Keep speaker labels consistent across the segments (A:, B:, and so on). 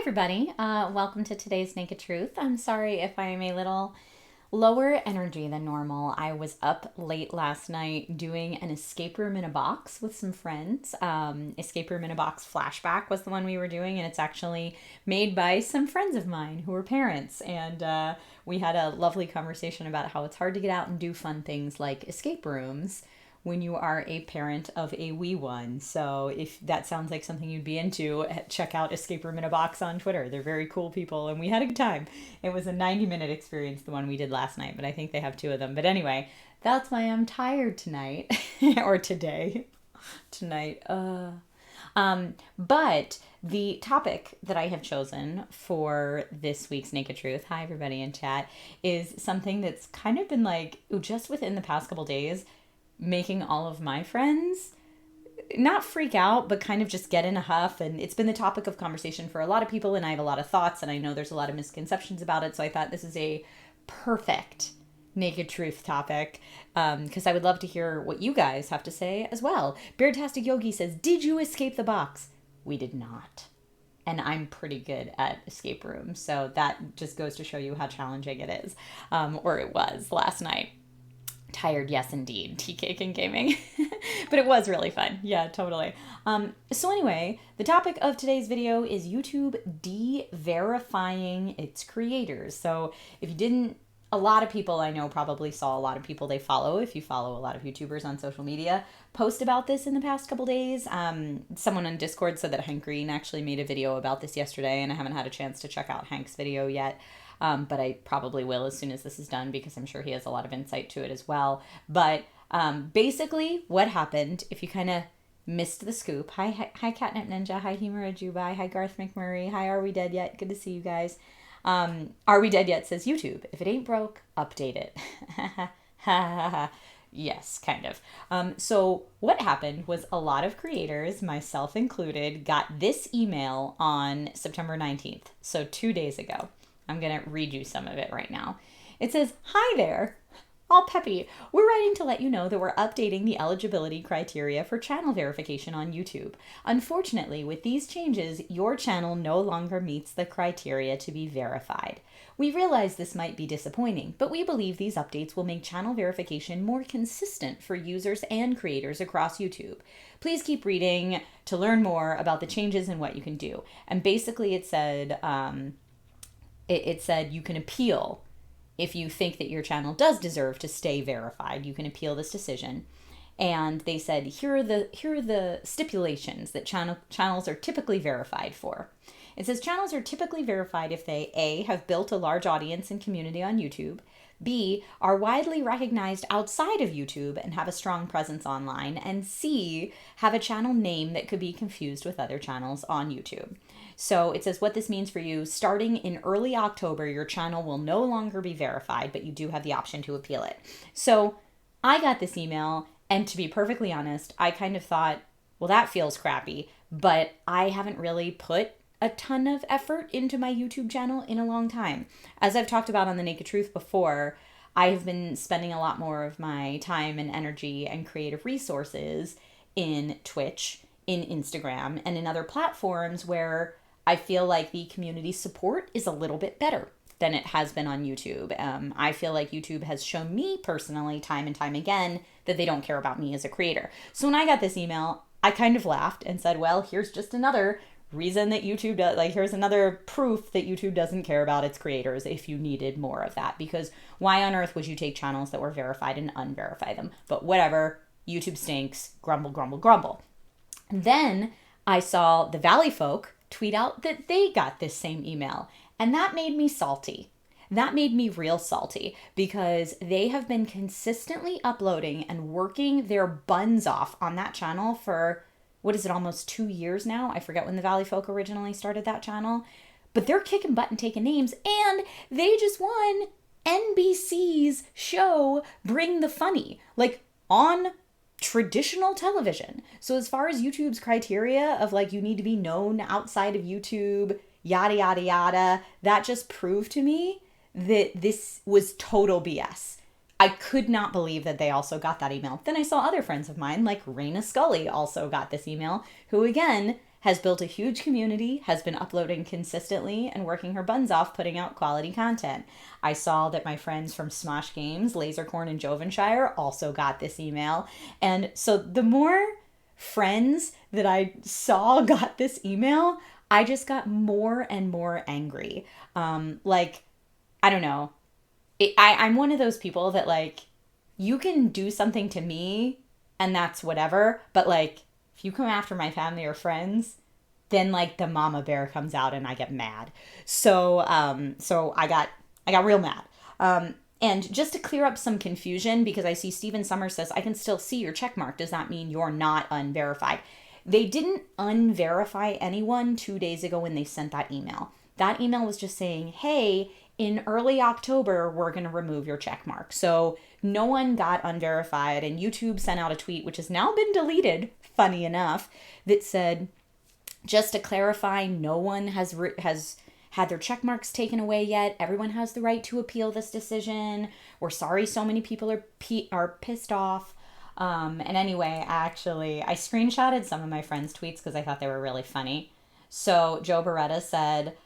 A: everybody. Welcome to today's Naked Truth. I'm sorry if I'm a little lower energy than normal. I was up late last night doing an escape room in a box with some friends. Escape room in a box flashback was the one we were doing, and it's actually made by some friends of mine who are parents. And we had a lovely conversation about how it's hard to get out and do fun things like escape rooms when you are a parent of a wee one. So if that sounds like something you'd be into, check out Escape Room in a Box on Twitter. They're very cool people, and we had a good time. It was a 90-minute experience, the one we did last night, but I think they have two of them. But anyway, that's why I'm tired tonight, or today. Tonight. But the topic that I have chosen for this week's Naked Truth, hi everybody in chat, is something that's kind of been like, just within the past couple days, making all of my friends not freak out, but kind of just get in a huff. And it's been the topic of conversation for a lot of people, and I have a lot of thoughts, and I know there's a lot of misconceptions about it. So I thought this is a perfect Naked Truth topic, because I would love to hear what you guys have to say as well. Beartastic Yogi says, did you escape the box? We did not. And I'm pretty good at escape rooms, so that just goes to show you how challenging it is, or it was last night. Tired, yes, indeed. Tea cake and gaming. But it was really fun. Yeah, totally. So anyway, the topic of today's video is YouTube de-verifying its creators. So if you didn't, a lot of people I know probably saw a lot of people they follow, if you follow a lot of YouTubers on social media, post about this in the past couple days. Someone on Discord said that Hank Green actually made a video about this yesterday, and I haven't had a chance to check out Hank's video yet. But I probably will as soon as this is done, because I'm sure he has a lot of insight to it as well. But basically what happened, if you kind of missed the scoop, hi Catnip Ninja, hi Himura Jubai, hi Garth McMurray, hi Are We Dead Yet? Good to see you guys. Are We Dead Yet says YouTube, if it ain't broke, update it. Yes, kind of. So what happened was a lot of creators, myself included, got this email on September 19th, so 2 days ago. I'm going to read you some of it right now. It says, hi there, all peppy. We're writing to let you know that we're updating the eligibility criteria for channel verification on YouTube. Unfortunately, with these changes, your channel no longer meets the criteria to be verified. We realize this might be disappointing, but we believe these updates will make channel verification more consistent for users and creators across YouTube. Please keep reading to learn more about the changes and what you can do. And basically it said, it said you can appeal if you think that your channel does deserve to stay verified. You can appeal this decision. And they said, here are the stipulations that channels are typically verified for. It says channels are typically verified if they A, have built a large audience and community on YouTube, B, are widely recognized outside of YouTube and have a strong presence online, and C, have a channel name that could be confused with other channels on YouTube. So it says what this means for you: starting in early October, your channel will no longer be verified, but you do have the option to appeal it. So I got this email, and to be perfectly honest, I kind of thought, well, that feels crappy, but I haven't really put a ton of effort into my YouTube channel in a long time. As I've talked about on The Naked Truth before, I have been spending a lot more of my time and energy and creative resources in Twitch, in Instagram, and in other platforms where I feel like the community support is a little bit better than it has been on YouTube. I feel like YouTube has shown me personally time and time again that they don't care about me as a creator. So when I got this email, I kind of laughed and said, well, here's just another reason that YouTube does, like, here's another proof that YouTube doesn't care about its creators if you needed more of that. Because why on earth would you take channels that were verified and unverify them? But whatever, YouTube stinks, grumble, grumble, grumble. Then I saw the Valley folk tweet out that they got this same email, and that made me salty. That made me real salty, because they have been consistently uploading and working their buns off on that channel for, what is it, almost 2 years now? I forget when the Valley folk originally started that channel, but they're kicking butt and taking names, and they just won NBC's show Bring the Funny, like on traditional television. So as far as YouTube's criteria of like, you need to be known outside of YouTube, yada, yada, yada, that just proved to me that this was total BS. I could not believe that they also got that email. Then I saw other friends of mine, like Raina Scully, also got this email, who again has built a huge community, has been uploading consistently, and working her buns off putting out quality content. I saw that my friends from Smosh Games, Lasercorn, and Jovenshire also got this email. And so the more friends that I saw got this email, I just got more and more angry. Like, I don't know. I'm one of those people that, like, you can do something to me and that's whatever, but, like, if you come after my family or friends, then, like, the mama bear comes out and I get mad. So I got real mad. And just to clear up some confusion, because I see Stephen Summers says, I can still see your check mark. Does that mean you're not unverified? They didn't unverify anyone 2 days ago when they sent that email. That email was just saying, hey, in early October, we're going to remove your check mark. So no one got unverified, and YouTube sent out a tweet, which has now been deleted, funny enough, that said, just to clarify, no one has had their check marks taken away yet. Everyone has the right to appeal this decision. We're sorry so many people are pissed off. And anyway, I screenshotted some of my friends' tweets because I thought they were really funny. So Joe Beretta said,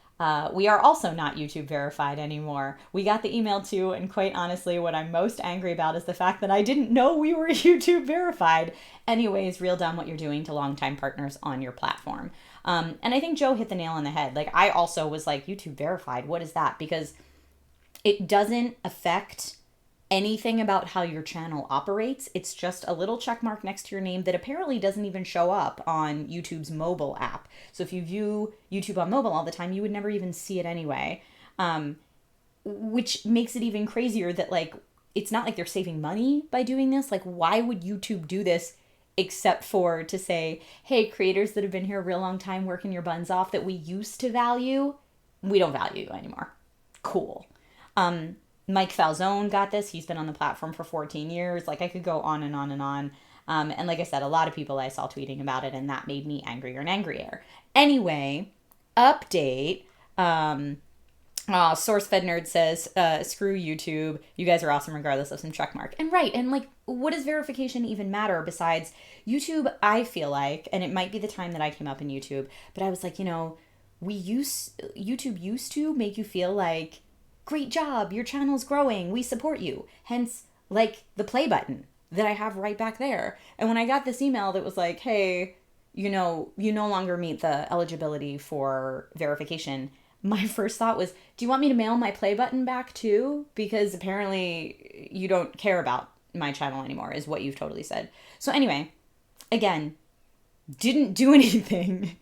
A: we are also not YouTube verified anymore. We got the email too, and quite honestly, what I'm most angry about is the fact that I didn't know we were YouTube verified. Anyways, real dumb what you're doing to longtime partners on your platform. And I think Joe hit the nail on the head. Like, I also was like, YouTube verified, what is that? Because it doesn't affect anything about how your channel operates. It's just a little check mark next to your name that apparently doesn't even show up on YouTube's mobile app. So if you view YouTube on mobile all the time, you would never even see it anyway. Which makes it even crazier that, like, it's not like they're saving money by doing this. Like, why would YouTube do this except for to say, hey, creators that have been here a real long time working your buns off that we used to value, we don't value you anymore. Cool. Mike Falzone got this. He's been on the platform for 14 years. Like, I could go on and on and on. And like I said, a lot of people I saw tweeting about it, and that made me angrier and angrier. Anyway, update. SourceFed Nerd says, screw YouTube. You guys are awesome regardless of some check mark. And right, and like, what does verification even matter besides YouTube? I feel like, and it might be the time that I came up in YouTube, but I was like, YouTube used to make you feel like, great job, your channel's growing, we support you. Hence, like, the play button that I have right back there. And when I got this email that was like, hey, you no longer meet the eligibility for verification, my first thought was, do you want me to mail my play button back too? Because apparently you don't care about my channel anymore, is what you've totally said. So anyway, again, didn't do anything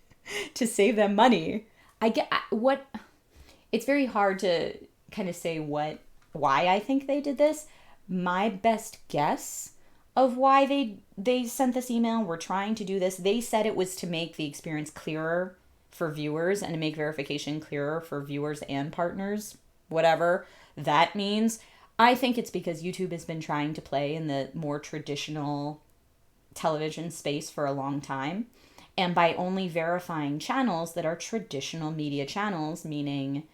A: to save them money. It's very hard to kind of say why I think they did this. My best guess of why they sent this email, we're trying to do this. They said it was to make the experience clearer for viewers and to make verification clearer for viewers and partners, whatever that means. I think it's because YouTube has been trying to play in the more traditional television space for a long time. And by only verifying channels that are traditional media channels, meaning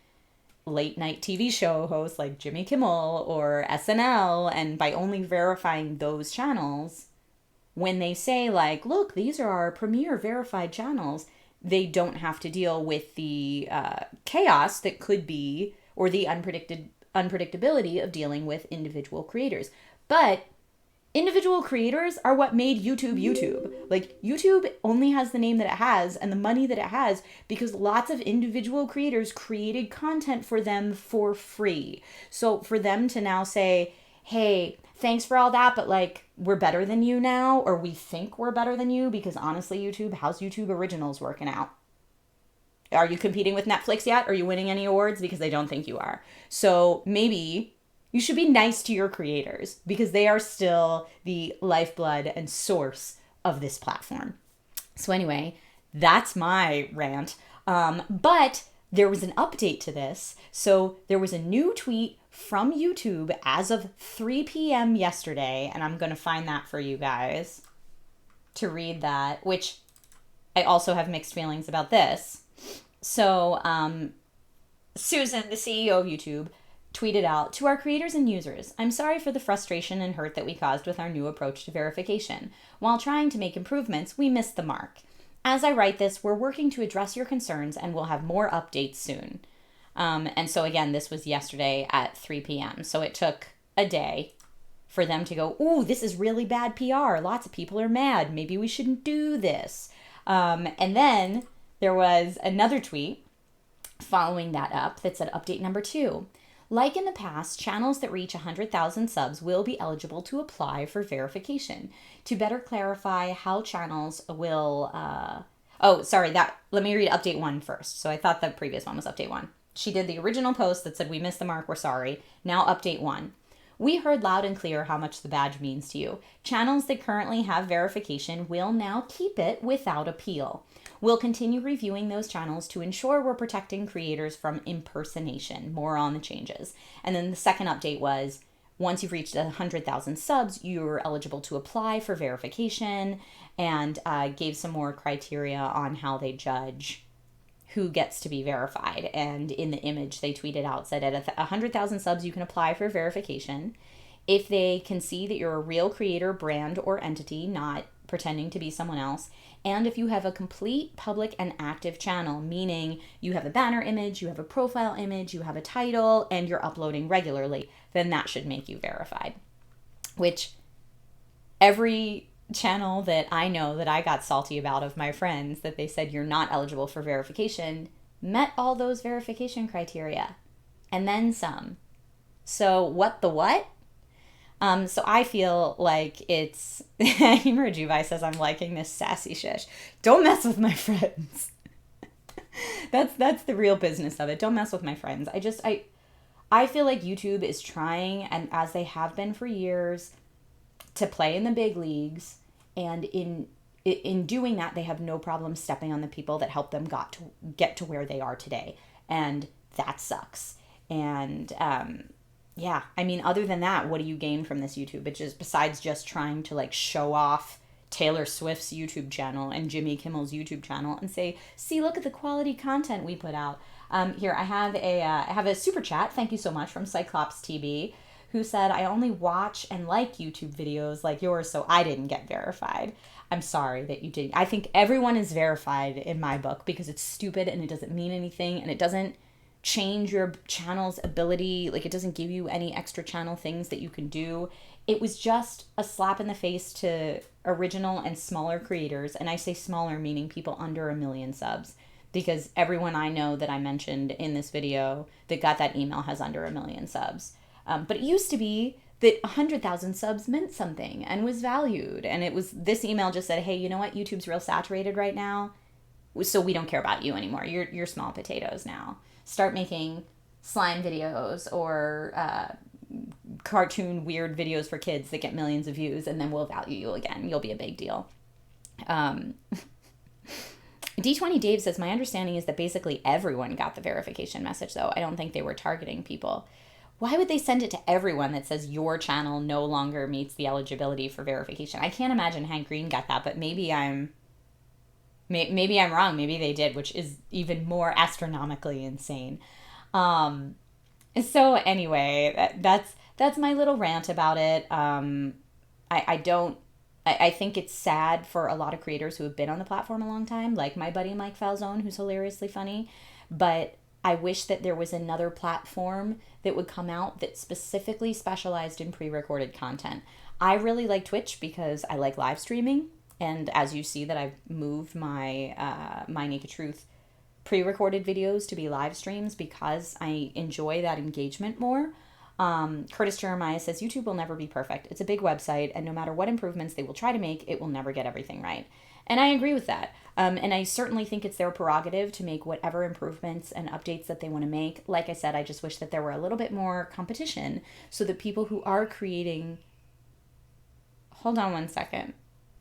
A: late night TV show hosts like Jimmy Kimmel or SNL, and by only verifying those channels, when they say, like, look, these are our premier verified channels, they don't have to deal with the chaos that could be, or the unpredictability of dealing with individual creators. But individual creators are what made YouTube. Like, YouTube only has the name that it has and the money that it has because lots of individual creators created content for them for free. So for them to now say, hey, thanks for all that, but, like, we're better than you now, or we think we're better than you, because honestly, YouTube, how's YouTube Originals working out? Are you competing with Netflix yet? Are you winning any awards? Because they don't think you are. So maybe you should be nice to your creators because they are still the lifeblood and source of this platform. So anyway, that's my rant. But there was an update to this. So there was a new tweet from YouTube as of 3 p.m. yesterday, and I'm going to find that for you guys to read that, which I also have mixed feelings about this. So Susan, the CEO of YouTube, tweeted out, to our creators and users, I'm sorry for the frustration and hurt that we caused with our new approach to verification. While trying to make improvements, we missed the mark. As I write this, we're working to address your concerns and we'll have more updates soon. And so again, this was yesterday at 3 p.m. So it took a day for them to go, ooh, this is really bad PR. Lots of people are mad. Maybe we shouldn't do this. And then there was another tweet following that up that said update number 2. Like in the past, channels that reach 100,000 subs will be eligible to apply for verification. To better clarify how channels will... let me read update 1 first. So I thought the previous one was update 1. She did the original post that said, we missed the mark, we're sorry. Now update 1. We heard loud and clear how much the badge means to you. Channels that currently have verification will now keep it without appeal. We'll continue reviewing those channels to ensure we're protecting creators from impersonation. More on the changes. And then the second update was, once you've reached 100,000 subs, you're eligible to apply for verification, and gave some more criteria on how they judge who gets to be verified. And in the image they tweeted out, said at 100,000 subs, you can apply for verification. If they can see that you're a real creator, brand, or entity, not pretending to be someone else, and if you have a complete public and active channel, meaning you have a banner image, you have a profile image, you have a title, and you're uploading regularly, then that should make you verified. Which every channel that I know that I got salty about of my friends that they said you're not eligible for verification met all those verification criteria and then some. So what the what? So I feel like it's... Emerjuvi says, I'm liking this sassy shish. Don't mess with my friends. That's the real business of it. Don't mess with my friends. I feel like YouTube is trying, and as they have been for years, to play in the big leagues. And in doing that, they have no problem stepping on the people that helped them get to where they are today. And that sucks. And... yeah, I mean, other than that, what do you gain from this YouTube? It just, besides just trying to like show off Taylor Swift's YouTube channel and Jimmy Kimmel's YouTube channel and say, see, look at the quality content we put out. Here, I have a super chat. Thank you so much from Cyclops TB, who said, I only watch and like YouTube videos like yours, so I didn't get verified. I'm sorry that you didn't. I think everyone is verified in my book because it's stupid and it doesn't mean anything and it doesn't change your channel's ability. Like, it doesn't give you any extra channel things that you can do. It was just a slap in the face to original and smaller creators. And I say smaller, meaning people under 1 million subs, because everyone I know that I mentioned in this video that got that email has under 1 million subs. But it used to be that 100,000 subs meant something and was valued. And it was, this email just said, hey, you know what? YouTube's real saturated right now, so we don't care about you anymore. You're small potatoes now. Start making slime videos or cartoon weird videos for kids that get millions of views, and then we'll value you again. You'll be a big deal. D20 Dave says, my understanding is that basically everyone got the verification message, though. I don't think they were targeting people. Why would they send it to everyone that says your channel no longer meets the eligibility for verification? I can't imagine Hank Green got that, but maybe I'm wrong. Maybe they did, which is even more astronomically insane. So anyway, that's my little rant about it. I think it's sad for a lot of creators who have been on the platform a long time, like my buddy Mike Falzone, who's hilariously funny. But I wish that there was another platform that would come out that specifically specialized in pre-recorded content. I really like Twitch because I like live streaming. And as you see that I've moved my My Naked Truth pre-recorded videos to be live streams because I enjoy that engagement more. Curtis Jeremiah says, YouTube will never be perfect. It's a big website, and no matter what improvements they will try to make, it will never get everything right. And I agree with that. And I certainly think it's their prerogative to make whatever improvements and updates that they want to make. Like I said, I just wish that there were a little bit more competition so that people who are creating... Hold on one second.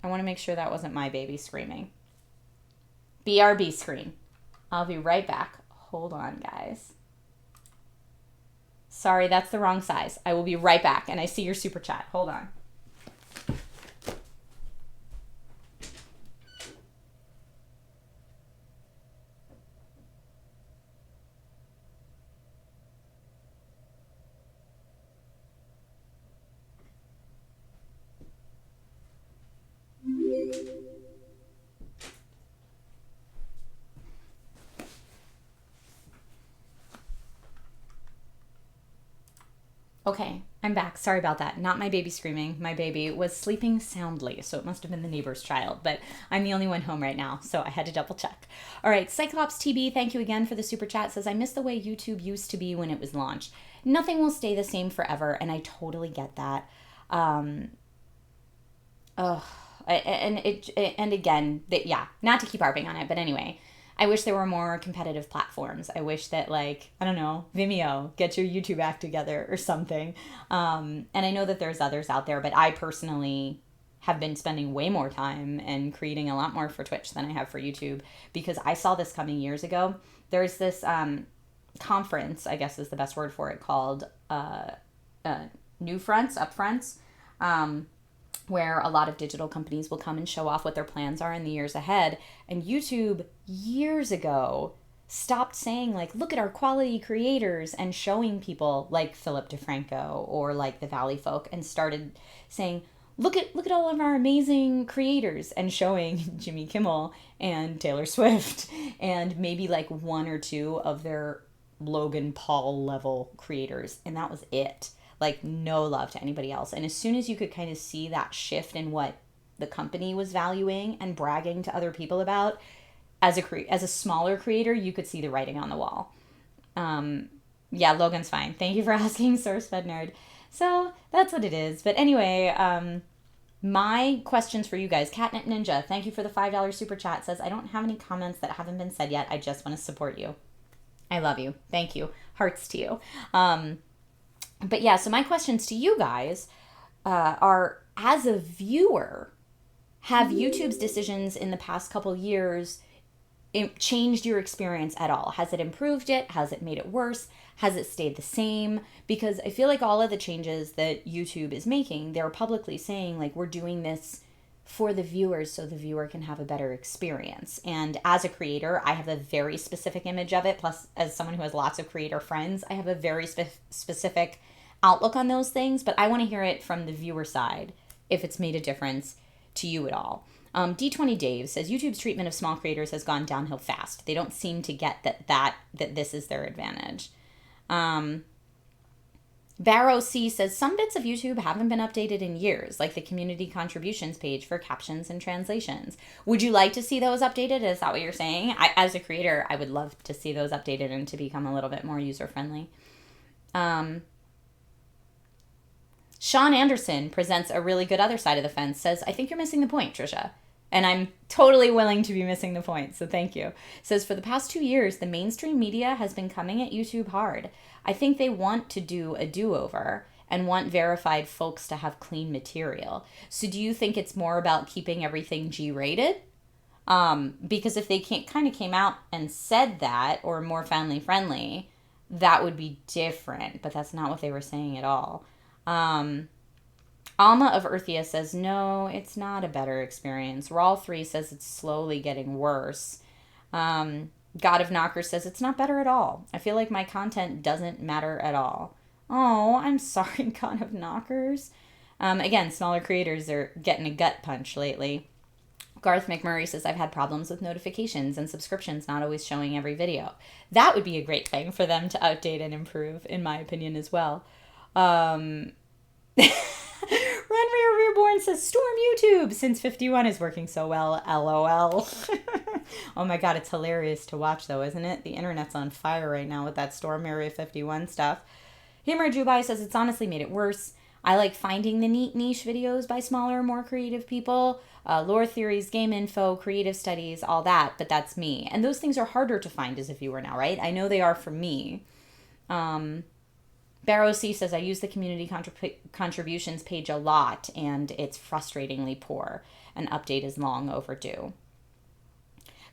A: I want to make sure that wasn't my baby screaming. BRB screen. I'll be right back. Hold on, guys. Sorry, that's the wrong size. I will be right back. And I see your super chat. Hold on. Okay, I'm back. Sorry about that. Not my baby screaming. My baby was sleeping soundly, so it must have been the neighbor's child, but I'm the only one home right now, so I had to double check. All right, Cyclops TB, thank you again for the super chat. Says, I miss the way YouTube used to be when it was launched. Nothing will stay the same forever, and I totally get that. Um, ugh, and again, yeah, not to keep harping on it, but anyway, I wish there were more competitive platforms. I wish that, like, I don't know, Vimeo, get your YouTube act together or something. And I know that there's others out there, but I personally have been spending way more time and creating a lot more for Twitch than I have for YouTube, because I saw this coming years ago. There's this conference, I guess is the best word for it, called New Fronts, Upfronts. Where a lot of digital companies will come and show off what their plans are in the years ahead. And YouTube, years ago, stopped saying, like, look at our quality creators, and showing people like Philip DeFranco or like the Valley Folk, and started saying, look at all of our amazing creators, and showing Jimmy Kimmel and Taylor Swift and maybe like one or two of their Logan Paul level creators. And that was it. Like, no love to anybody else. And as soon as you could kind of see that shift in what the company was valuing and bragging to other people about, as a smaller creator, you could see the writing on the wall. Yeah, Logan's fine. Thank you for asking, SourceFed Nerd. So that's what it is. But anyway, my questions for you guys. Catnip Ninja, thank you for the $5 super chat. Says, I don't have any comments that haven't been said yet. I just want to support you. I love you. Thank you. Hearts to you. But yeah, so my questions to you guys are, as a viewer, have YouTube's decisions in the past couple years changed your experience at all? Has it improved it? Has it made it worse? Has it stayed the same? Because I feel like all of the changes that YouTube is making, they're publicly saying, like, we're doing this for the viewers so the viewer can have a better experience. And as a creator, I have a very specific image of it. Plus, as someone who has lots of creator friends, I have a very specific outlook on those things. But I want to hear it from the viewer side, if it's made a difference to you at all. D20 Dave says, YouTube's treatment of small creators has gone downhill fast. They don't seem to get that this is their advantage. Barrow C says, some bits of YouTube haven't been updated in years, like the community contributions page for captions and translations. Would you like to see those updated? Is that what you're saying? As a creator, I would love to see those updated and to become a little bit more user-friendly. Sean Anderson presents a really good other side of the fence, says, I think you're missing the point, Trisha. And I'm totally willing to be missing the point, so thank you. Says, for the past 2 years, the mainstream media has been coming at YouTube hard. I think they want to do a do-over and want verified folks to have clean material. So do you think it's more about keeping everything G-rated? Because if they kind of came out and said that, or more family-friendly, that would be different. But that's not what they were saying at all. Alma of Earthia says, no, it's not a better experience. Rawl3 says it's slowly getting worse. God of Knockers says, it's not better at all. I feel like my content doesn't matter at all. Oh, I'm sorry, God of Knockers. Again, smaller creators are getting a gut punch lately. Garth McMurray says, I've had problems with notifications and subscriptions not always showing every video. That would be a great thing for them to update and improve, in my opinion, as well. Renry Reborn says, Storm YouTube since 51 is working so well. LOL. Oh my god, it's hilarious to watch though, isn't it? The internet's on fire right now with that Storm Area 51 stuff. Humor Jubai says, it's honestly made it worse. I like finding the neat niche videos by smaller, more creative people. Lore theories, game info, creative studies, all that, but that's me. And those things are harder to find as a viewer now, right? I know they are for me. Barrow C says, I use the community contributions page a lot, and it's frustratingly poor. An update is long overdue.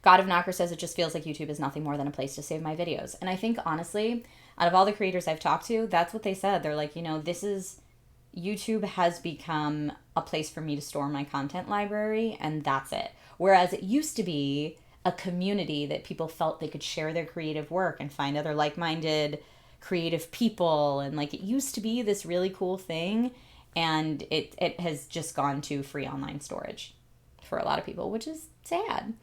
A: God of Knocker says, it just feels like YouTube is nothing more than a place to save my videos. And I think, honestly, out of all the creators I've talked to, that's what they said. They're like, YouTube has become a place for me to store my content library, and that's it. Whereas it used to be a community that people felt they could share their creative work and find other like-minded creative people, and like it used to be this really cool thing, and it has just gone to free online storage for a lot of people, which is sad.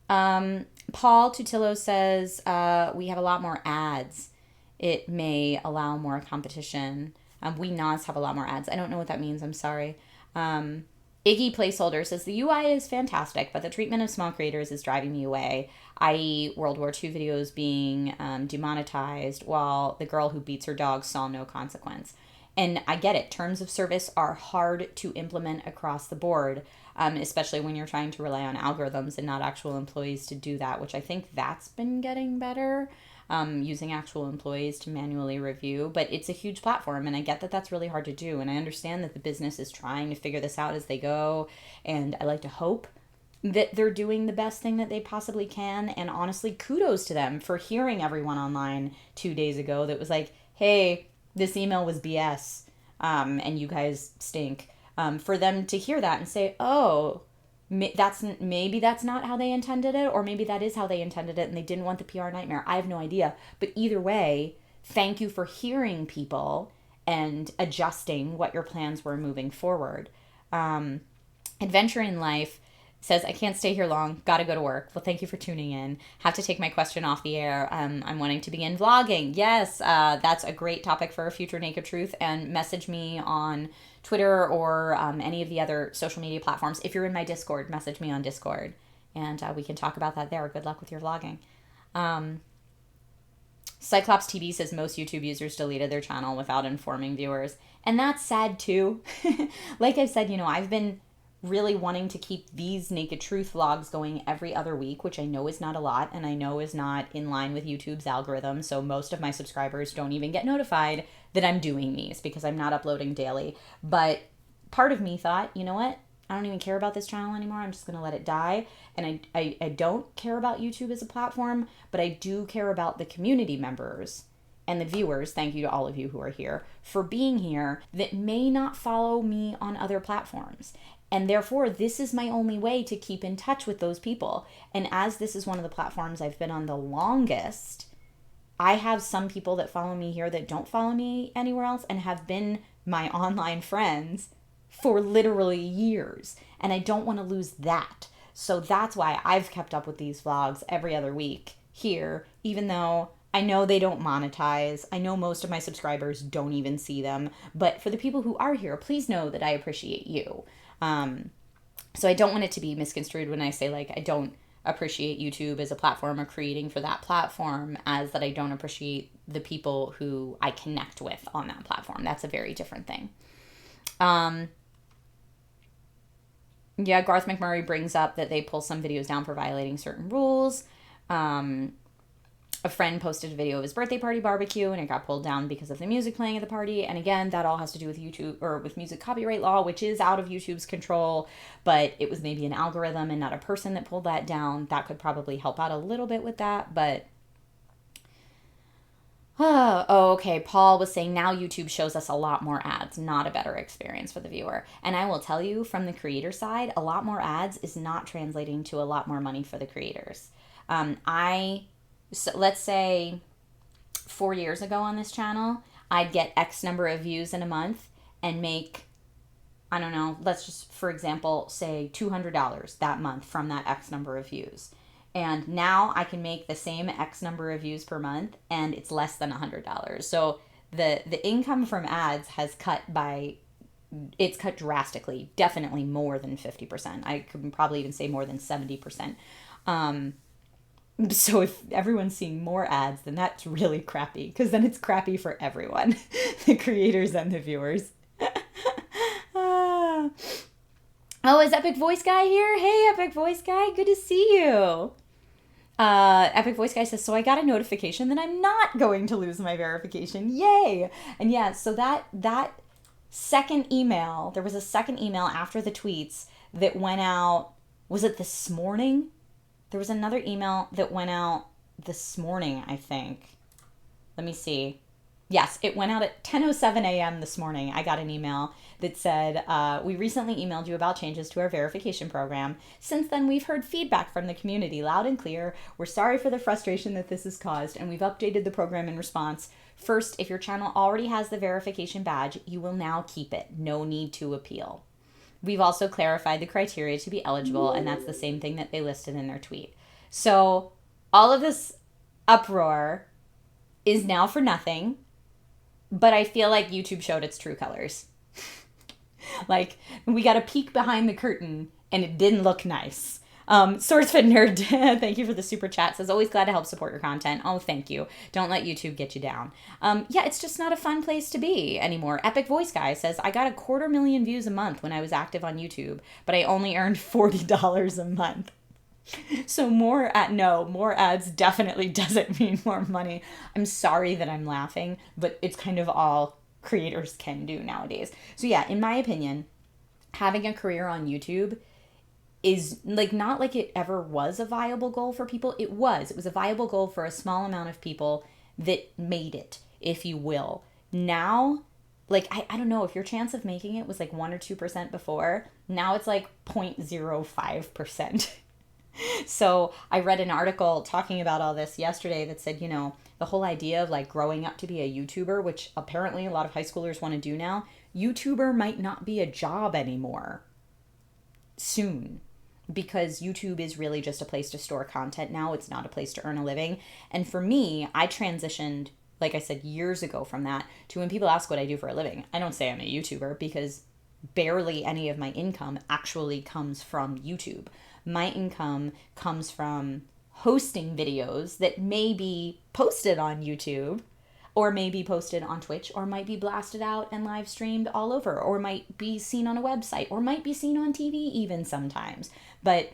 A: Paul Tutillo says, we have a lot more ads. It may allow more competition. We NAS have a lot more ads. I don't know what that means. I'm sorry. Iggy Placeholder says the UI is fantastic, but the treatment of small creators is driving me away, i.e. World War II videos being demonetized while the girl who beats her dog saw no consequence. And I get it. Terms of service are hard to implement across the board, especially when you're trying to rely on algorithms and not actual employees to do that, which I think that's been getting better, using actual employees to manually review. But it's a huge platform, and I get that that's really hard to do. And I understand that the business is trying to figure this out as they go, and I like to hope that they're doing the best thing that they possibly can. And honestly, kudos to them for hearing everyone online 2 days ago that was like, hey, this email was BS, and you guys stink. For them to hear that and say, oh, maybe that's not how they intended it, or maybe that is how they intended it and they didn't want the PR nightmare. I have no idea. But either way, thank you for hearing people and adjusting what your plans were moving forward. Adventure in Life says, I can't stay here long. Gotta go to work. Well, thank you for tuning in. Have to take my question off the air. I'm wanting to begin vlogging. Yes, that's a great topic for a future Naked Truth. And message me on Twitter or any of the other social media platforms. If you're in my Discord, message me on Discord. And we can talk about that there. Good luck with your vlogging. Cyclops TV says most YouTube users deleted their channel without informing viewers. And that's sad too. Like I've said, I've been really wanting to keep these Naked Truth vlogs going every other week, which I know is not a lot, and I know is not in line with YouTube's algorithm, so most of my subscribers don't even get notified that I'm doing these because I'm not uploading daily. But part of me thought, you know what? I don't even care about this channel anymore. I'm just going to let it die. And I don't care about YouTube as a platform, but I do care about the community members and the viewers, thank you to all of you who are here, for being here, that may not follow me on other platforms. And therefore, this is my only way to keep in touch with those people. And as this is one of the platforms I've been on the longest, I have some people that follow me here that don't follow me anywhere else and have been my online friends for literally years. And I don't want to lose that. So that's why I've kept up with these vlogs every other week here, even though I know they don't monetize. I know most of my subscribers don't even see them. But for the people who are here, please know that I appreciate you. So I don't want it to be misconstrued when I say, like, I don't appreciate YouTube as a platform or creating for that platform, as that I don't appreciate the people who I connect with on that platform. That's a very different thing. Yeah, Garth McMurray brings up that they pull some videos down for violating certain rules. A friend posted a video of his birthday party barbecue and it got pulled down because of the music playing at the party. And again, that all has to do with YouTube or with music copyright law, which is out of YouTube's control, but it was maybe an algorithm and not a person that pulled that down. That could probably help out a little bit with that, but okay. Paul was saying now YouTube shows us a lot more ads, not a better experience for the viewer. And I will tell you from the creator side, a lot more ads is not translating to a lot more money for the creators. So let's say 4 years ago on this channel, I'd get X number of views in a month and make, I don't know, let's just, for example, say $200 that month from that X number of views. And now I can make the same X number of views per month and it's less than $100. So the income from ads has cut drastically, definitely more than 50%. I could probably even say more than 70%. So if everyone's seeing more ads, then that's really crappy, because then it's crappy for everyone, the creators and the viewers. Oh, is Epic Voice Guy here? Hey, Epic Voice Guy, good to see you. Epic Voice Guy says, so I got a notification that I'm not going to lose my verification. Yay! And yeah, so that second email, there was a second email after the tweets that went out, was it this morning? There was another email that went out this morning, I think. Let me see. Yes, it went out at 10:07 a.m. this morning. I got an email that said, we recently emailed you about changes to our verification program. Since then, we've heard feedback from the community loud and clear. We're sorry for the frustration that this has caused, and we've updated the program in response. First, if your channel already has the verification badge, you will now keep it. No need to appeal. We've also clarified the criteria to be eligible, and that's the same thing that they listed in their tweet. So all of this uproar is now for nothing. But I feel like YouTube showed its true colors. Like, we got a peek behind the curtain, and it didn't look nice. SwordFit Nerd, thank you for the super chat. Says, always glad to help support your content. Oh, thank you. Don't let YouTube get you down. Yeah, it's just not a fun place to be anymore. Epic Voice Guy says, I got 250,000 views a month when I was active on YouTube, but I only earned $40 a month. So more ads definitely doesn't mean more money. I'm sorry that I'm laughing, but it's kind of all creators can do nowadays. So yeah, in my opinion, having a career on YouTube is like not like it ever was a viable goal for people. It was a viable goal for a small amount of people that made it, if you will. Now, like, I don't know, if your chance of making it was like 1 or 2% before, now it's like 0.05%. So I read an article talking about all this yesterday that said, you know, the whole idea of like growing up to be a YouTuber, which apparently a lot of high schoolers want to do now, YouTuber might not be a job anymore soon, because YouTube is really just a place to store content now. It's not a place to earn a living. And for me, I transitioned, like I said, years ago from that to when people ask what I do for a living, I don't say I'm a YouTuber because barely any of my income actually comes from YouTube. My income comes from hosting videos that may be posted on YouTube, or may be posted on Twitch, or might be blasted out and live streamed all over, or might be seen on a website, or might be seen on TV even sometimes. But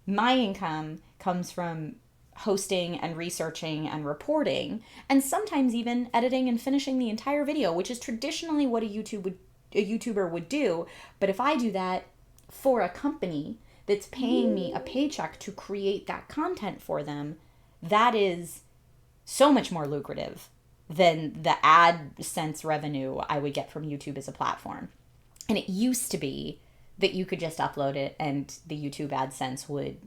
A: my income comes from hosting and researching and reporting, and sometimes even editing and finishing the entire video, which is traditionally what a YouTuber would do. But if I do that for a company that's paying me a paycheck to create that content for them, that is so much more lucrative than the AdSense revenue I would get from YouTube as a platform. And it used to be that you could just upload it and the YouTube AdSense would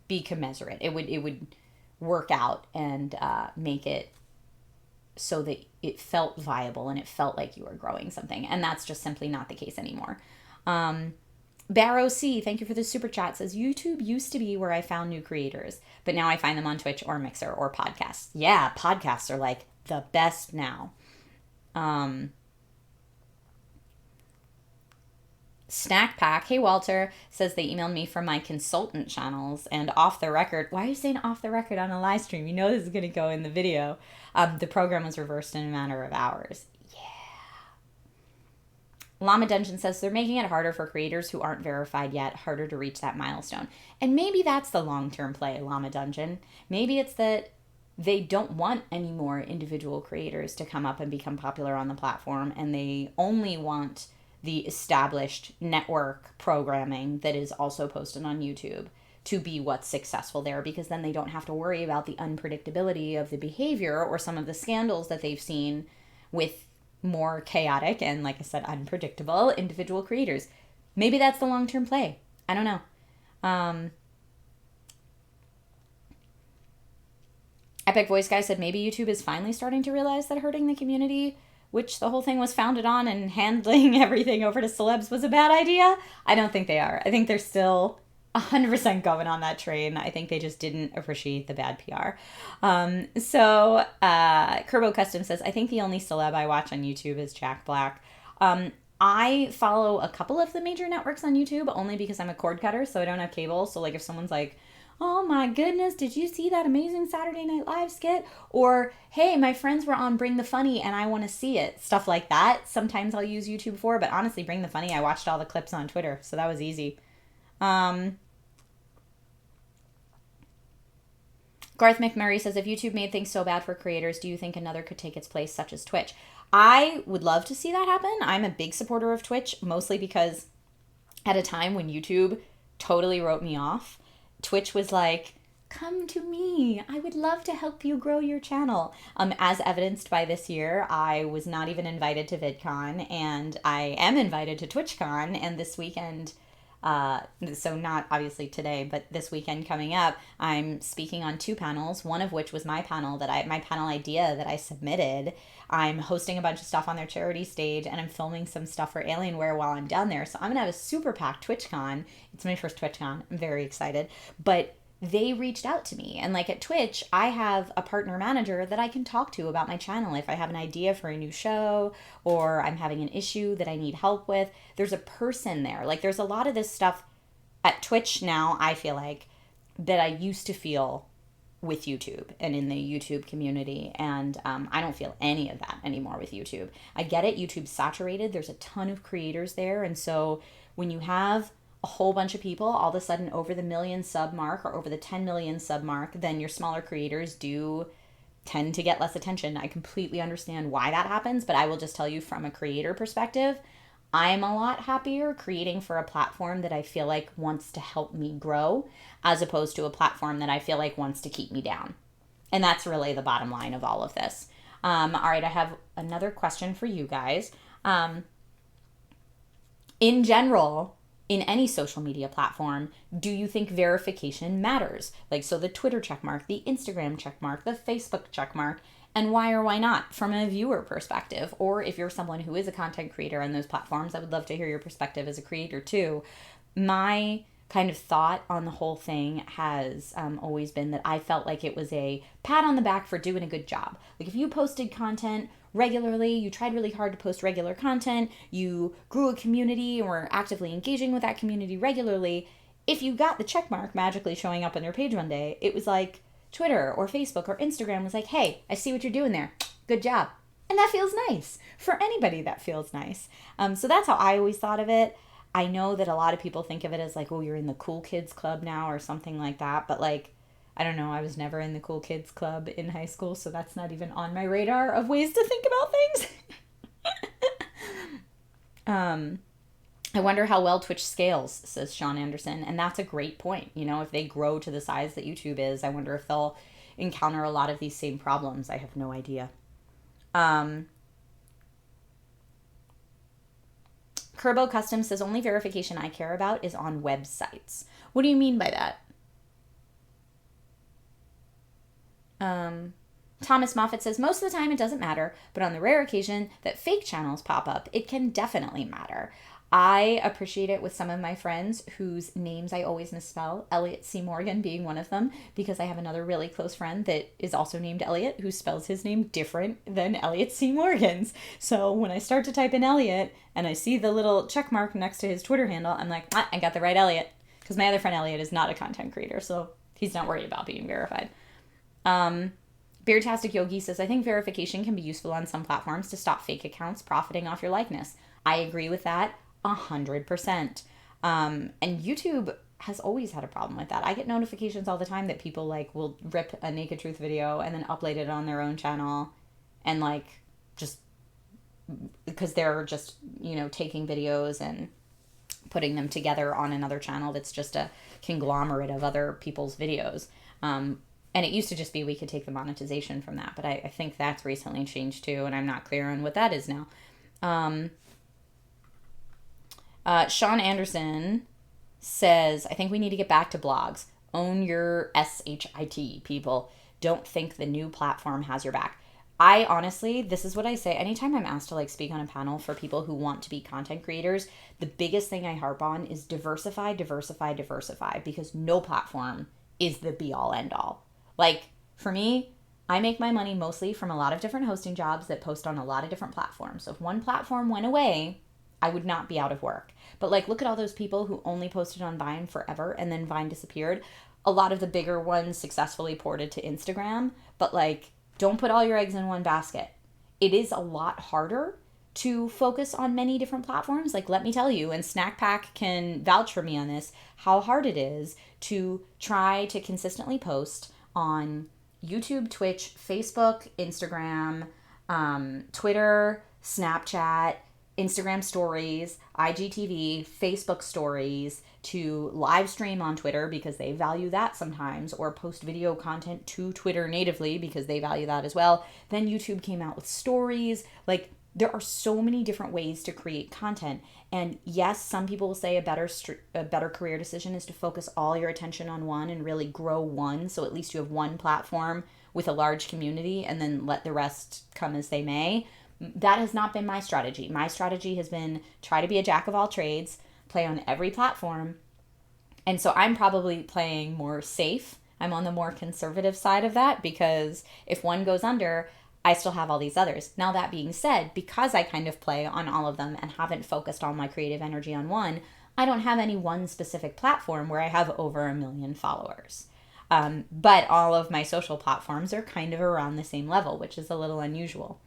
A: be commensurate. It would work out and make it so that it felt viable and it felt like you were growing something. And that's just simply not the case anymore. Barrow C, thank you for the super chat, says, YouTube used to be where I found new creators, but now I find them on Twitch or Mixer or podcasts. Yeah, podcasts are like the best now. Snack Pack, hey Walter, says they emailed me from my consultant channels and off the record. Why are you saying off the record on a live stream? You know this is going to go in the video. The program was reversed in a matter of hours. Llama Dungeon says they're making it harder for creators who aren't verified yet, harder to reach that milestone. And maybe that's the long-term play, Llama Dungeon. Maybe it's that they don't want any more individual creators to come up and become popular on the platform, and they only want the established network programming that is also posted on YouTube to be what's successful there, because then they don't have to worry about the unpredictability of the behavior or some of the scandals that they've seen with more chaotic and, like I said, unpredictable individual creators. Maybe that's the long-term play. I don't know. Epic Voice Guy said maybe YouTube is finally starting to realize that hurting the community, which the whole thing was founded on, and handling everything over to celebs was a bad idea. I don't think they are. I think they're still 100% going on that train. I think they just didn't appreciate the bad PR. Kerbo Custom says, I think the only celeb I watch on YouTube is Jack Black. I follow a couple of the major networks on YouTube only because I'm a cord cutter, so I don't have cable. So like if someone's like, oh my goodness, did you see that amazing Saturday Night Live skit? Or, hey, my friends were on Bring the Funny and I want to see it. Stuff like that. Sometimes I'll use YouTube for, but honestly, Bring the Funny, I watched all the clips on Twitter, so that was easy. Garth McMurray says, if YouTube made things so bad for creators, do you think another could take its place, such as Twitch? I would love to see that happen. I'm a big supporter of Twitch, mostly because at a time when YouTube totally wrote me off, Twitch was like, come to me. I would love to help you grow your channel. As evidenced by this year, I was not even invited to VidCon, and I am invited to TwitchCon, and this weekend, so not obviously today, but this weekend coming up, I'm speaking on 2 panels, one of which was my panel idea that I submitted. I'm hosting a bunch of stuff on their charity stage, and I'm filming some stuff for Alienware while I'm down there. So I'm going to have a super packed TwitchCon. It's my first TwitchCon. I'm very excited. But they reached out to me. And like at Twitch, I have a partner manager that I can talk to about my channel. If I have an idea for a new show or I'm having an issue that I need help with, there's a person there. Like there's a lot of this stuff at Twitch now, I feel like, that I used to feel with YouTube and in the YouTube community. And I don't feel any of that anymore with YouTube. I get it. YouTube's saturated. There's a ton of creators there. And so when you have a whole bunch of people all of a sudden over the million sub mark or over the 10 million sub mark, then your smaller creators do tend to get less attention. I completely understand why that happens, but I will just tell you from a creator perspective, I'm a lot happier creating for a platform that I feel like wants to help me grow as opposed to a platform that I feel like wants to keep me down. And that's really the bottom line of all of this. All right, I have another question for you guys. In general, in any social media platform, do you think verification matters? Like, so the Twitter checkmark, the Instagram checkmark, the Facebook checkmark, and why or why not from a viewer perspective? Or if you're someone who is a content creator on those platforms, I would love to hear your perspective as a creator too. My kind of thought on the whole thing has always been that I felt like it was a pat on the back for doing a good job. Like if you posted content regularly, you tried really hard to post regular content, you grew a community or were actively engaging with that community regularly, if you got the check mark magically showing up on your page one day, it was like Twitter or Facebook or Instagram was like, hey, I see what you're doing there. Good job. And that feels nice. For anybody, that feels nice. So that's how I always thought of it. I know that a lot of people think of it as like, oh, you're in the cool kids club now or something like that. But like, I don't know. I was never in the cool kids club in high school, so that's not even on my radar of ways to think about things. I wonder how well Twitch scales, says Sean Anderson. And that's a great point. You know, if they grow to the size that YouTube is, I wonder if they'll encounter a lot of these same problems. I have no idea. Kerbo Custom says, only verification I care about is on websites. What do you mean by that? Thomas Moffat says, most of the time it doesn't matter, but on the rare occasion that fake channels pop up, it can definitely matter. I appreciate it with some of my friends whose names I always misspell, Elliot C. Morgan being one of them, because I have another really close friend that is also named Elliot who spells his name different than Elliot C. Morgan's. So when I start to type in Elliot and I see the little check mark next to his Twitter handle, I'm like, I got the right Elliot, because my other friend Elliot is not a content creator, so he's not worried about being verified. Beardtastic Yogi says, I think verification can be useful on some platforms to stop fake accounts profiting off your likeness. I agree with that 100%. And YouTube has always had a problem with that. I get notifications all the time that people like will rip a Naked Truth video and then upload it on their own channel and like just because they're just, you know, taking videos and putting them together on another channel that's just a conglomerate of other people's videos. And it used to just be we could take the monetization from that, but I think that's recently changed too, and I'm not clear on what that is now. Sean Anderson says, I think we need to get back to blogs. Own your SHIT, people. Don't think the new platform has your back. I honestly, this is what I say. Anytime I'm asked to like speak on a panel for people who want to be content creators, the biggest thing I harp on is diversify, diversify, diversify, because no platform is the be all end all. Like for me, I make my money mostly from a lot of different hosting jobs that post on a lot of different platforms. So if one platform went away, I would not be out of work. But like, look at all those people who only posted on Vine forever and then Vine disappeared. A lot of the bigger ones successfully ported to Instagram, but like, don't put all your eggs in one basket. It is a lot harder to focus on many different platforms. Like, let me tell you, and Snack Pack can vouch for me on this, how hard it is to try to consistently post on YouTube, Twitch, Facebook, Instagram, Twitter, Snapchat, Instagram stories, IGTV, Facebook stories, to live stream on Twitter because they value that sometimes, or post video content to Twitter natively because they value that as well. Then YouTube came out with stories. Like, there are so many different ways to create content. And yes, some people will say a better career decision is to focus all your attention on one and really grow one. So at least you have one platform with a large community and then let the rest come as they may. That has not been my strategy. My strategy has been try to be a jack of all trades, play on every platform, And so I'm probably playing more safe. I'm on the more conservative side of that because if one goes under, I still have all these others. Now, that being said, because I kind of play on all of them and haven't focused all my creative energy on one, I don't have any one specific platform where I have over 1 million followers. But all of my social platforms are kind of around the same level, which is a little unusual.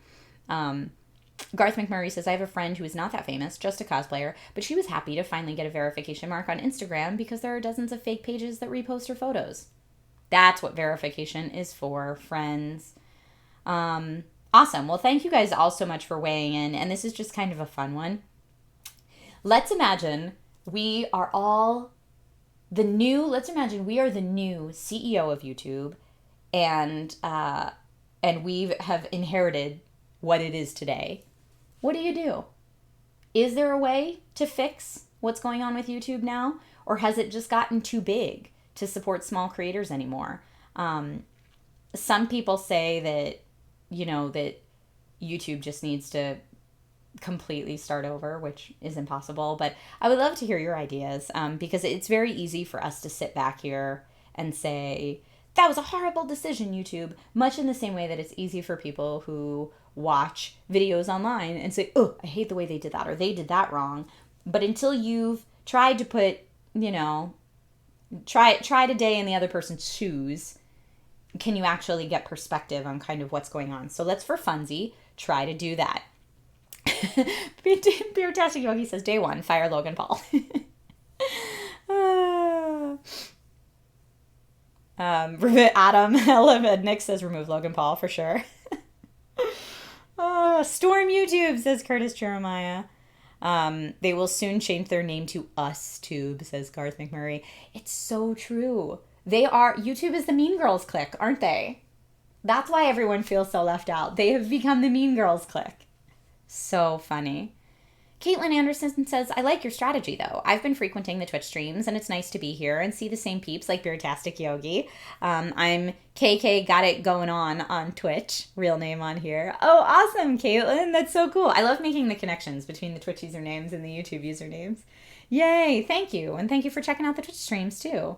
A: Garth McMurray says, I have a friend who is not that famous, just a cosplayer, but she was happy to finally get a verification mark on Instagram because there are dozens of fake pages that repost her photos. That's what verification is for, friends. Awesome. Well, thank you guys all so much for weighing in, and this is just kind of a fun one. Let's imagine we are the new CEO of YouTube, and we have inherited what it is today. What do? Is there a way to fix what's going on with YouTube now? Or has it just gotten too big to support small creators anymore? Some people say that, that YouTube just needs to completely start over, which is impossible. But I would love to hear your ideas because it's very easy for us to sit back here and say, that was a horrible decision, YouTube, much in the same way that it's easy for people who watch videos online and say, oh, I hate the way they did that, or they did that wrong. But until you've tried to put, try a day in the other person's shoes, can you actually get perspective on kind of what's going on? So let's, for funsies, try to do that. Beer-tastic Yogi says, day 1, fire Logan Paul. Adam Nick says remove Logan Paul for sure. Storm YouTube, says Curtis Jeremiah. They will soon change their name to UsTube, says Garth McMurray. It's so true. YouTube is the Mean Girls clique, aren't they? That's why everyone feels so left out. They have become the Mean Girls clique. So funny. Caitlin Anderson says, I like your strategy, though. I've been frequenting the Twitch streams, and it's nice to be here and see the same peeps like Beertastic Yogi. I'm KK Got It Going On Twitch. Real name on here. Oh, awesome, Caitlin. That's so cool. I love making the connections between the Twitch usernames and the YouTube usernames. Yay. Thank you. And thank you for checking out the Twitch streams, too.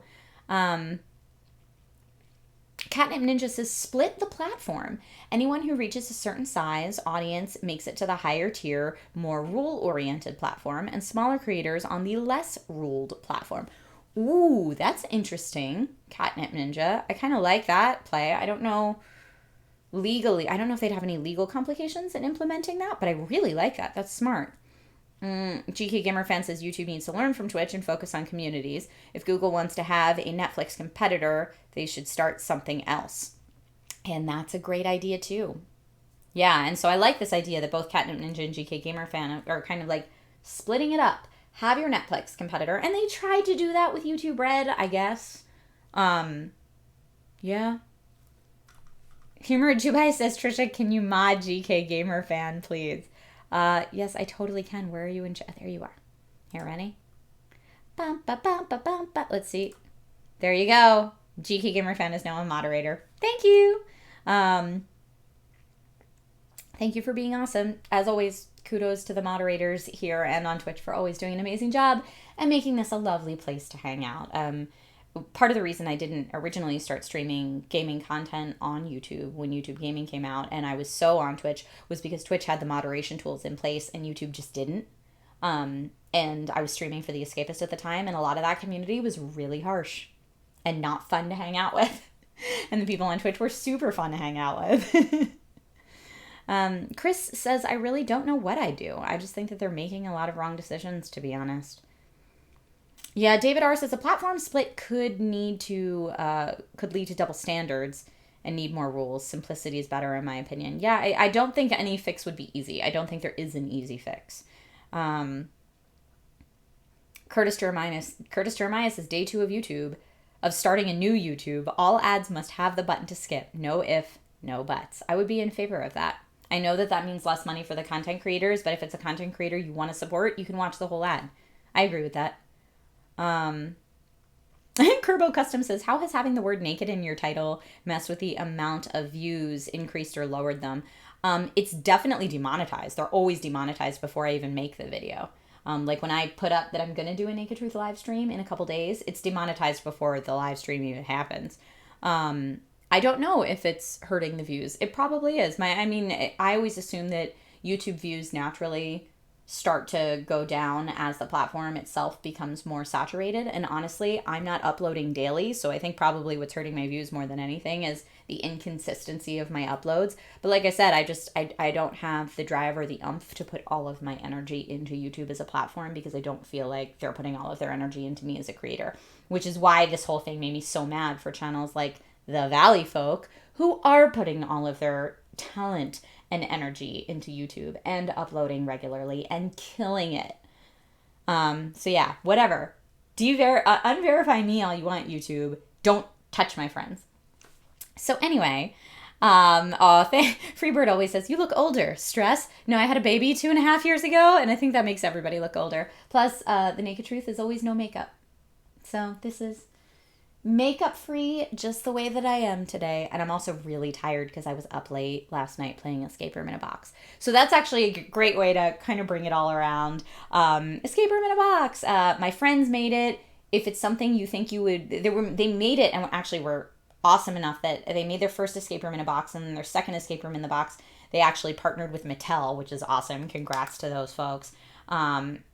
A: Catnip Ninja says, split the platform. Anyone who reaches a certain size audience makes it to the higher tier, more rule-oriented platform, and smaller creators on the less ruled platform. Ooh, that's interesting, Catnip Ninja. I kind of like that play. I don't know if they'd have any legal complications in implementing that, but I really like that. That's smart. GK Gamer Fan says YouTube needs to learn from Twitch and focus on communities. If Google wants to have a Netflix competitor, they should start something else. And that's a great idea too. Yeah, and so I like this idea that both Catnip Ninja and GK Gamer Fan are kind of like splitting it up. Have your Netflix competitor. And they tried to do that with YouTube Red, I guess. Yeah. Humor Jubai says, Trisha, can you mod GK Gamer Fan, please? Yes, I totally can. Where are you in chat? There you are. Here, ready? Bum, ba, bum, ba, bum, ba. Let's see. There you go. GK Gamer Fan is now a moderator. Thank you. Thank you for being awesome. As always, kudos to the moderators here and on Twitch for always doing an amazing job and making this a lovely place to hang out. Part of the reason I didn't originally start streaming gaming content on YouTube when YouTube Gaming came out and I was so on Twitch was because Twitch had the moderation tools in place and YouTube just didn't. And I was streaming for The Escapist at the time, and a lot of that community was really harsh and not fun to hang out with. And the people on Twitch were super fun to hang out with. Chris says, I really don't know what I do. I just think that they're making a lot of wrong decisions, to be honest. Yeah, David R. says a platform split could lead to double standards and need more rules. Simplicity is better, in my opinion. Yeah, I don't think any fix would be easy. I don't think there is an easy fix. Curtis Jeremiah says, day 2 of YouTube, of starting a new YouTube, all ads must have the button to skip. No if, no buts. I would be in favor of that. I know that means less money for the content creators, but if it's a content creator you want to support, you can watch the whole ad. I agree with that. Kerbo Custom says, how has having the word naked in your title messed with the amount of views, increased or lowered them? It's definitely demonetized. They're always demonetized before I even make the video. Like when I put up that I'm going to do a Naked Truth live stream in a couple days, it's demonetized before the live stream even happens. I don't know if it's hurting the views. It probably is. I always assume that YouTube views naturally start to go down as the platform itself becomes more saturated. And honestly, I'm not uploading daily, so I think probably what's hurting my views more than anything is the inconsistency of my uploads. But like I said, I don't have the drive or the umph to put all of my energy into YouTube as a platform because I don't feel like they're putting all of their energy into me as a creator, which is why this whole thing made me so mad for channels like the Valley Folk, who are putting all of their talent and energy into YouTube and uploading regularly and killing it. So yeah, whatever. Unverify me all you want, YouTube. Don't touch my friends. So anyway, Freebird always says, you look older. Stress? No, I had a baby 2.5 years ago, and I think that makes everybody look older. Plus, the Naked Truth is always no makeup. So this is makeup free, just the way that I am today. And I'm also really tired because I was up late last night playing Escape Room in a Box. So that's actually a great way to kind of bring it all around. Escape Room in a Box. My friends made it. If it's something you think you would, they made it and actually were awesome enough that they made their first Escape Room in a Box, and then their second Escape Room in the Box, they actually partnered with Mattel, which is awesome. Congrats to those folks.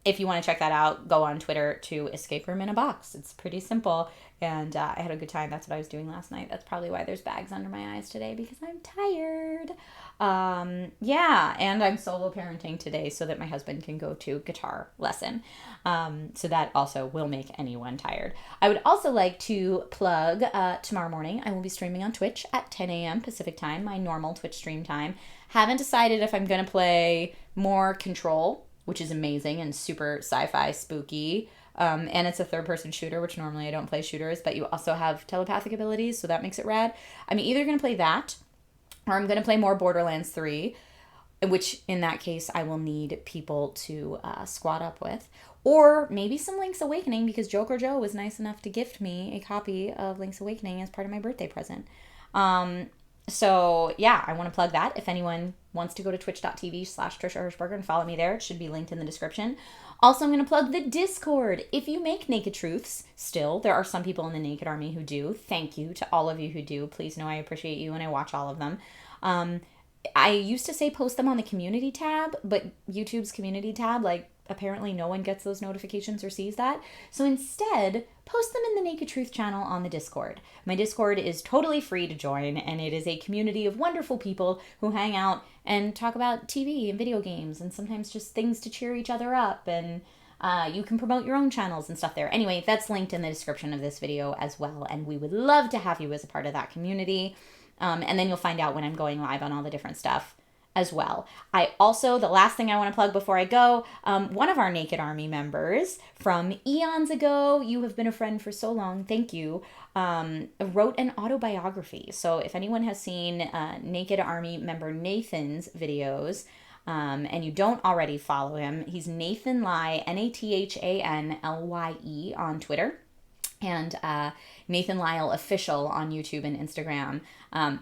A: If you want to check that out, go on Twitter to Escape Room in a Box. It's pretty simple. And I had a good time. That's what I was doing last night. That's probably why there's bags under my eyes today, because I'm tired. Yeah, and I'm solo parenting today so that my husband can go to guitar lesson. So that also will make anyone tired. I would also like to plug tomorrow morning. I will be streaming on Twitch at 10 a.m. Pacific time, my normal Twitch stream time. Haven't decided if I'm going to play more Control, which is amazing and super sci-fi spooky. And it's a third-person shooter, which normally I don't play shooters, but you also have telepathic abilities, so that makes it rad. I'm either going to play that, or I'm going to play more Borderlands 3, which in that case I will need people to squad up with. Or maybe some Link's Awakening, because Joker Joe was nice enough to gift me a copy of Link's Awakening as part of my birthday present. So yeah, I want to plug that. If anyone wants to go to twitch.tv/Trisha Hershberger and follow me there, it should be linked in the description. Also, I'm going to plug the Discord. If you make Naked Truths, still, there are some people in the Naked Army who do. Thank you to all of you who do. Please know I appreciate you and I watch all of them. I used to say post them on the community tab, but YouTube's community tab, apparently no one gets those notifications or sees that. So instead, post them in the Naked Truth channel on the Discord. My Discord is totally free to join, and it is a community of wonderful people who hang out and talk about TV and video games and sometimes just things to cheer each other up, and you can promote your own channels and stuff there. Anyway, that's linked in the description of this video as well, and we would love to have you as a part of that community. And then you'll find out when I'm going live on all the different stuff as well. The last thing I want to plug before I go, one of our Naked Army members from eons ago, you have been a friend for so long, thank you, wrote an autobiography. So if anyone has seen Naked Army member Nathan's videos, and you don't already follow him, he's Nathan Lye, NathanLye on Twitter. And Nathan Lyle Official on YouTube and Instagram.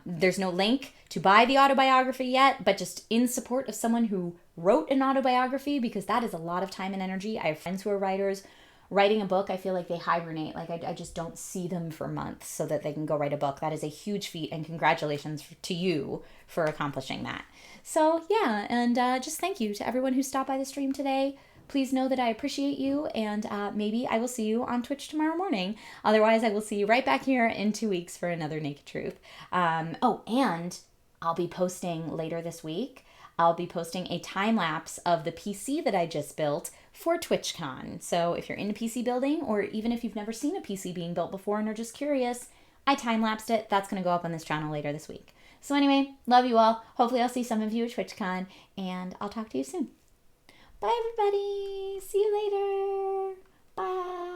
A: There's no link to buy the autobiography yet, but just in support of someone who wrote an autobiography, because that is a lot of time and energy. I have friends who are writers. Writing a book, I feel like they hibernate. I just don't see them for months so that they can go write a book. That is a huge feat, and congratulations to you for accomplishing that. So yeah, and just thank you to everyone who stopped by the stream today. Please know that I appreciate you, and maybe I will see you on Twitch tomorrow morning. Otherwise, I will see you right back here in 2 weeks for another Naked Truth. And I'll be posting later this week. I'll be posting a time-lapse of the PC that I just built for TwitchCon. So if you're into PC building, or even if you've never seen a PC being built before and are just curious, I time-lapsed it. That's going to go up on this channel later this week. So anyway, love you all. Hopefully I'll see some of you at TwitchCon, and I'll talk to you soon. Bye, everybody. See you later. Bye.